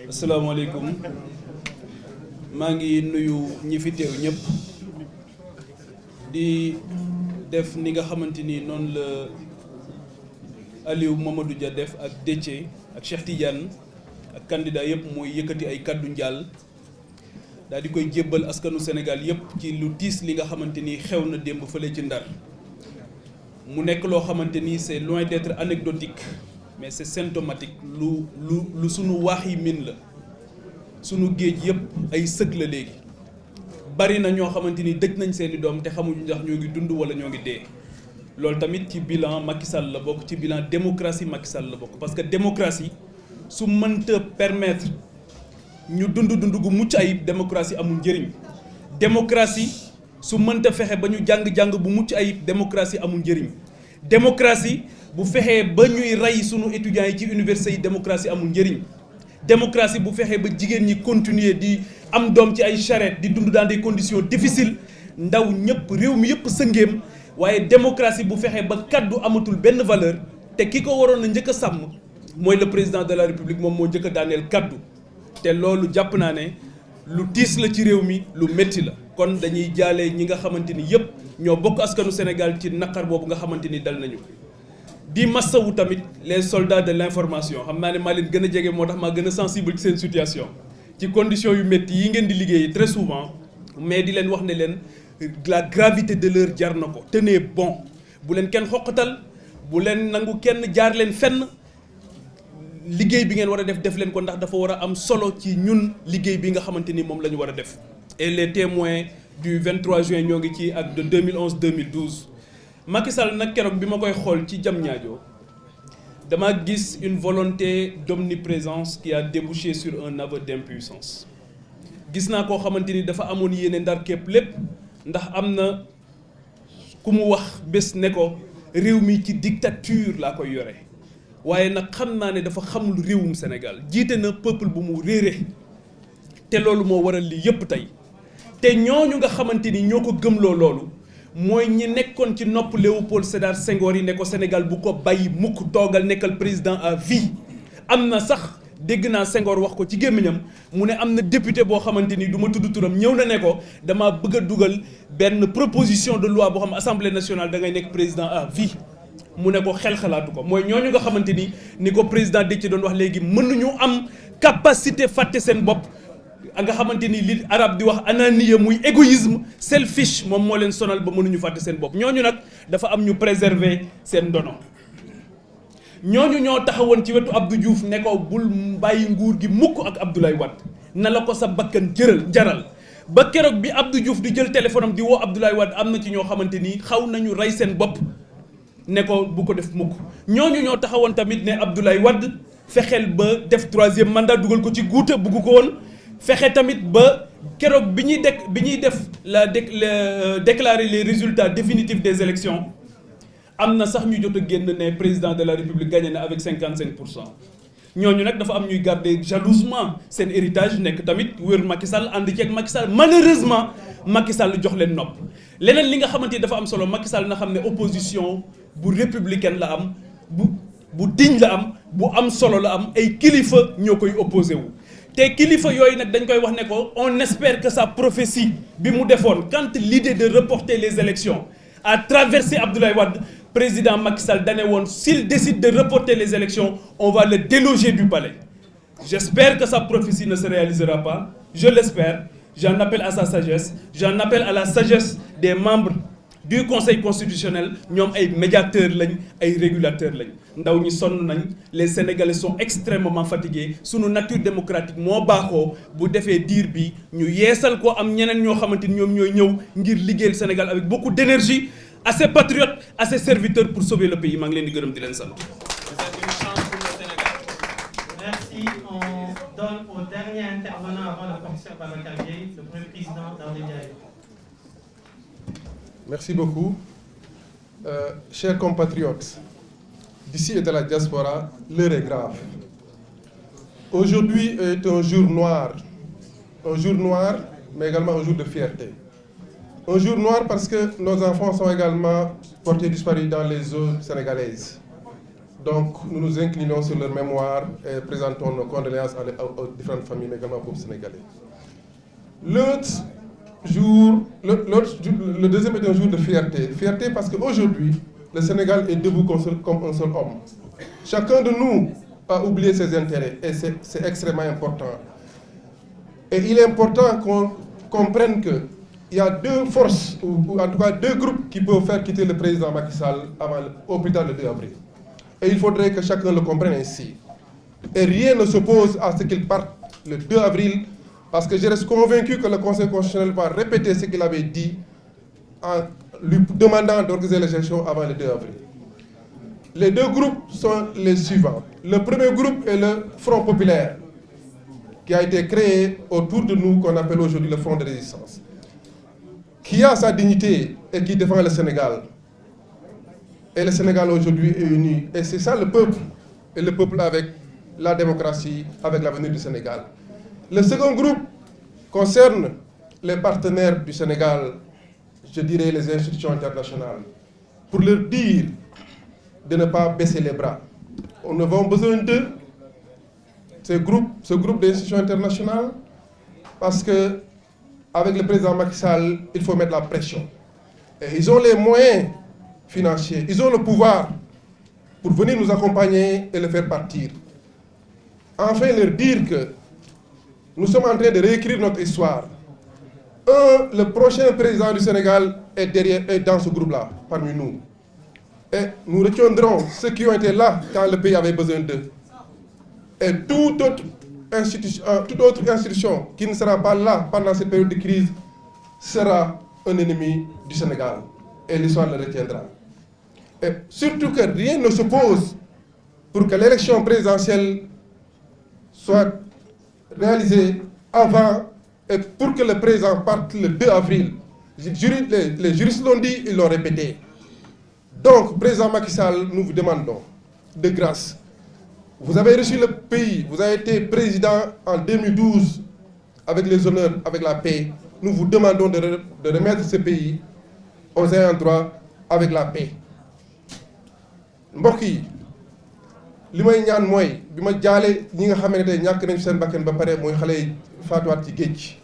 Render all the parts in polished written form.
asalaamaaleykum maa ngi nuyu ñi fi teew ñëpp di def ni nga xamante ni noonu la Aliou Mamadou Dia def ak Déthié ak Cheikh Tidiane ak candidat yëpp mooy yëkkati ay kaddu njaal daal di koy jébbal askanu Sénégal yëpp ci lu tiis li nga xamante ni xew na démb fële ci Ndar mu nekk loo xamante ni c'est loin d'être anecdotique mais c'est symptomatique lu sunu waax yi min la sunu géej yëpp ay sëg la léegi bari na ñoo xamante ni dëj nañ seeni doom te xamuñu ndax ñoo ngi dund wala ñoo ngi dee loolu tamit ci bilan Macky Sall la bokk ci bilan démocratie Macky Sall la bokk parce que démocratie su mënta permettre ñu dund gu mucc ayib démocratie amul njëriñ démocratie su mënta fexe ba ñu jàng-jàng bu mucc ayib démocratie amul njëriñ démocratie bu fexee ba ñuy rey sunu étudiants yi ci université yi démocratie amul njëriñ démocratie bu fexee ba jigéen ñi continuer di am doom ci ay charrette di dund dans des conditions difficiles ndaw ñëpp réew mi yëpp sëngéem waaye démocratie bu fexee ba kaddu amatul benn valeur te ki ko waroon a njëkk a sàmm mooy le président de la république moom moo njëkk a daaneel kaddu te loolu jàpp naa ne lu tiis la ci réew mi lu métti la kon dañuy jaale ñi nga xamante ni yëpp ñoo bokk askanu Sénégal ci naqar boobu nga xamante ni dal nañu di massawu tamit les soldats de l'information xam naa ne maa leen gën a jege moo tax maa gën a sensible ci seen situation ci conditions yu métti yi ngeen di liggéey très souvent mais di leen wax ne leen la gravité de l'heure jar na ko tenez bon bu leen kenn xoqatal bu leen nangu kenn jaar leen fenn liggéey bi ngeen war a def leen ko ndax dafa war a am solo ci ñun liggéey bi nga xamante ni moom la ñu war a def et les témoins du 23 juin ñoo ngi ci ak de 2011 2012 Macky Sall nag keroog bi ma koy xool ci Diamniadio dama gis une volonté d'omniprésence qui a débouché sur un aveu d'impuissance gis naa koo xamante ni dafa amoon yéene ndar képp lépp ndax am na ku mu wax bés ne ko réew mi ci dictature laa koy yore waaye nag xam naa ne dafa xamul réewum Sénégal jiite na peuple bu mu réere te loolu moo waral lii yépp tey te ñooñu nga xamante ni ñoo ko gëmloo loolu mooy ñi nekkoon ci nopp Léopold Sédar Senghor yi ne ko Sénégal bu ko bàyyi mukk toogal nekkal président à vie am na sax dégg naa Senghor wax ko ci gémmiñam mu ne am na député boo xamante ni du ma tudd turam ñëw na ne ko dama bëgg a dugal benn proposition de loi boo xam assemblée nationale da ngay nekk président à vie mu ne ko xel xalaatu ko mooy ñooñu nga xamante ni ko président Déthié doon wax léegi mënuñu am capacité fàtte seen bopp nga xamante ni li arab di wax ananiya muy égoïsme selfish moom moo leen sonal ba mënuñu fàtte seen bopp ñooñu nag dafa am ñu préserver seen ndono ñooñu ñoo taxawoon ci wetu Abdou Diouf ne ko bul bàyyi nguur gi mukk ak Abdoulaye Wade na la ko sa bakkan jaral ba keroog bi Abdou Diouf di jël téléphone am di woo Abdoulaye Wade am na ci ñoo xamante ni xaw nañu rey seen bopp ne ko bu ko def mukk ñooñu ñoo taxawoon tamit ne Abdoulaye Wade fexeel ba def 3e mandat dugal ko ci guuta bugg ko woon fexe tamit ba keroog bi ñuy def déclarer les résultats définitifs des élections am na sax ñu jot a génn ne président de la république gagné na avec 55%. ñooñu nag dafa am ñuy garder jalousement seen héritage nekk tamit wër Macky Sall ànd ci ak Macky Sall malheureusement Macky Sall jox leen nopp leneen li nga xamante ni dafa am solo Macky Sall na xam ne opposition bu républicaine la am bu digne la am bu am solo la am ay kilifa ñoo koy opposé wu. te kilifa yooyu nag dañ koy wax ne ko on espère que sa prophétie bi mu defoon quand l'idée de reporter les élections a traversé Abdoulaye Wade président Macky Sall dane woon s'il décide de reporter les élections on va le déloger du palais j'espère que sa prophétie ne se réalisera pas je l'espère j'en appelle à sa sagesse j'en appelle à la sagesse des membres du conseil constitutionnel ñoom ay médiateurs lañ ay régulateurs lañ ndaw ñi sonn nañ les sénégalais sont extrêmement fatigués sunu nature démocratique moo baaxoo bu defee diir bi ñu yeesal ko am ñeneen ñoo xamante ni ñoom ñooy ñëw ngir liggéeyal Sénégal avec beaucoup d'énergie assez patriotes assez serviteurs pour sauver le pays maa ngi leen di gërëm di leen sant. Merci. On donne au dernier intervenant avant le professeur Babacar Gueye, le premier président d'André Ndiaye. Merci beaucoup. Chers compatriotes, d'ici et de la diaspora, l'heure est grave. Aujourd'hui est un jour noir, mais également un jour de fierté. Un jour noir parce que nos enfants sont également portés disparus dans les eaux sénégalaises. Donc nous nous inclinons sur leur mémoire et présentons nos condoléances aux différentes familles, mais également au peuple sénégalais. Le deuxième est un jour de fierté. Fierté parce qu'aujourd'hui, le Sénégal est debout comme un seul homme. Chacun de nous a oublié ses intérêts et c'est extrêmement important. Et il est important qu'on comprenne qu'il y a deux forces, ou en tout cas deux groupes qui peuvent faire quitter le président Macky Sall au plus tard le 2 avril. Et il faudrait que chacun le comprenne ainsi. Et rien ne s'oppose à ce qu'il parte le 2 avril, parce que je reste convaincu que le Conseil constitutionnel va répéter ce qu'il avait dit en lui demandant d'organiser les élections avant le 2 avril. Les deux groupes sont les suivants. Le premier groupe est le Front populaire, qui a été créé autour de nous, qu'on appelle aujourd'hui le Front de résistance, qui a sa dignité et qui défend le Sénégal. Et le Sénégal aujourd'hui est uni. Et c'est ça le peuple. Et le peuple avec la démocratie, avec l'avenir du Sénégal. Le second groupe concerne les partenaires du Sénégal, je dirais les institutions internationales, pour leur dire de ne pas baisser les bras. Nous avons besoin d'eux, ce groupe d'institutions internationales, parce que avec le président Macky Sall, il faut mettre la pression. Et ils ont les moyens financiers, ils ont le pouvoir pour venir nous accompagner et le faire partir. Enfin, leur dire que nous sommes en train de réécrire notre histoire. Le prochain président du Sénégal est dans ce groupe-là, parmi nous. Et nous retiendrons ceux qui ont été là quand le pays avait besoin d'eux. Et toute autre institution qui ne sera pas là pendant cette période de crise sera un ennemi du Sénégal. Et l'histoire le retiendra. Et surtout que rien ne s'oppose pour que l'élection présidentielle soit réalisée avant et pour que le président parte le 2 avril. Les juristes l'ont dit, ils l'ont répété. Donc, président Macky Sall, nous vous demandons de grâce. Vous avez reçu le pays, vous avez été président en 2012 avec les honneurs, avec la paix. Nous vous demandons de remettre ce pays aux ayants droit avec la paix. mbokk yi li may ñaan mooy bi ma jaale ñi nga xam ne tey ñàkk nañ seen bakkan ba pare mooy xale yi faatuwaat ci géej gi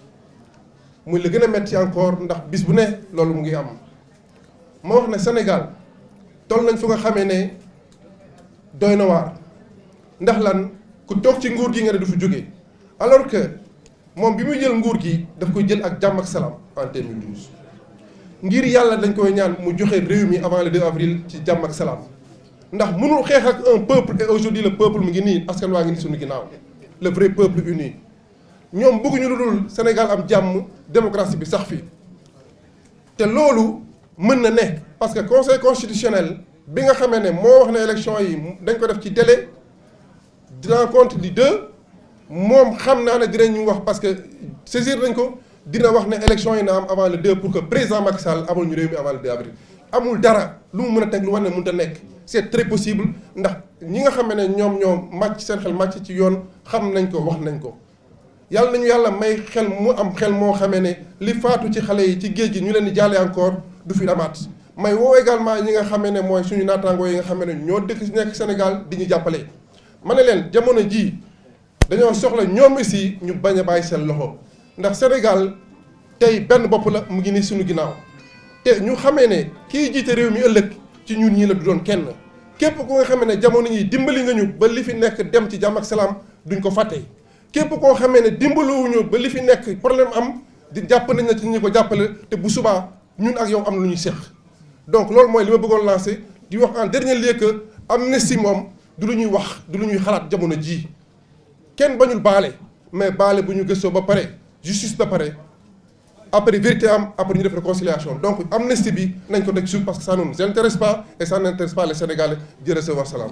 muy la gën a metti encore ndax bis bu ne loolu mu ngi am ma wax ne Sénégal toll nañ fu nga xamee ne doy na waar ndax lan ku toog ci nguur gi nga ne du fi jóge alors que moom bi muy jël nguur gi daf koy jël ak jàmm ak salaam en 2012 ngir yàlla dañ koy ñaan mu joxe réew mi avant le 2 avril ci jàmm ak salaam ndax mënul xeex ak un peuple et aujourd'hui le peuple mu ngi nii askan waa ngi nii suñu ginnaaw le vrai peuple uni ñoom bëgguñu lu dul Sénégal am jàmm démocratie bi sax fi te loolu mën na nekk parce que conseil constitutionnel bi nga xamee ne moo wax ne élection yi dañ ko def ci délai de rencontre du 2 moom xam naa ne dinañu wax parce que saisir nañ ko dina wax ne élection yi na am avant le 2 pour que président Macky Sall amul ñu réew mi avant le 2 avril amul dara lu mu mën a teg lu war ne mënut a nekk c'est très possible ndax ñi nga xam ne ñoom màcc seen xel màcc ci yoon xam nañ ko wax nañ ko yàlla nañu yàlla may xel mu am xel moo xamee ne li faatu ci xale yi ci géej gi ñu leen di jàlle encore du fi amaat may woo également ñi nga xamee ne mooy suñu naataangoo yi nga xamee ne ñoo dëkk nekk Sénégal di ñu jàppale ma ne leen jamono ji dañoo soxla ñoom aussi ñu bañ a bàyyi seen loxo ndax Sénégal tey benn bopp la mu ngi nii suñu ginnaaw te ñu xamee ne kii jiite réew mi ëllëg ci ñun ñii la du doon kenn képp ku nga xamee ne jamono yi dimbali nga ñu ba li fi nekk dem ci jàmm ak salaam duñ ko fàtte képp koo xamee ne dimbaluwuñu ba li fi nekk problème am di jàpp nañ na ci ñi ko jàppale te bu subaa ñun ak yow am lu ñuy seq donc loolu mooy li ma bëggoon lancer di wax en dernier lieu que amnistie moom du lu ñuy wax du lu ñuy xalaat jamono jii kenn bañul baale mais baale bu ñu gëstoo ba pare justice ba pare après vérité am après ñu def réconciliation donc amnistie bi nañ ko teg suuf parce que ça ne nous intéresse pas et ça n'intéresse pas les Sénégalais jërëjëf wa salaam.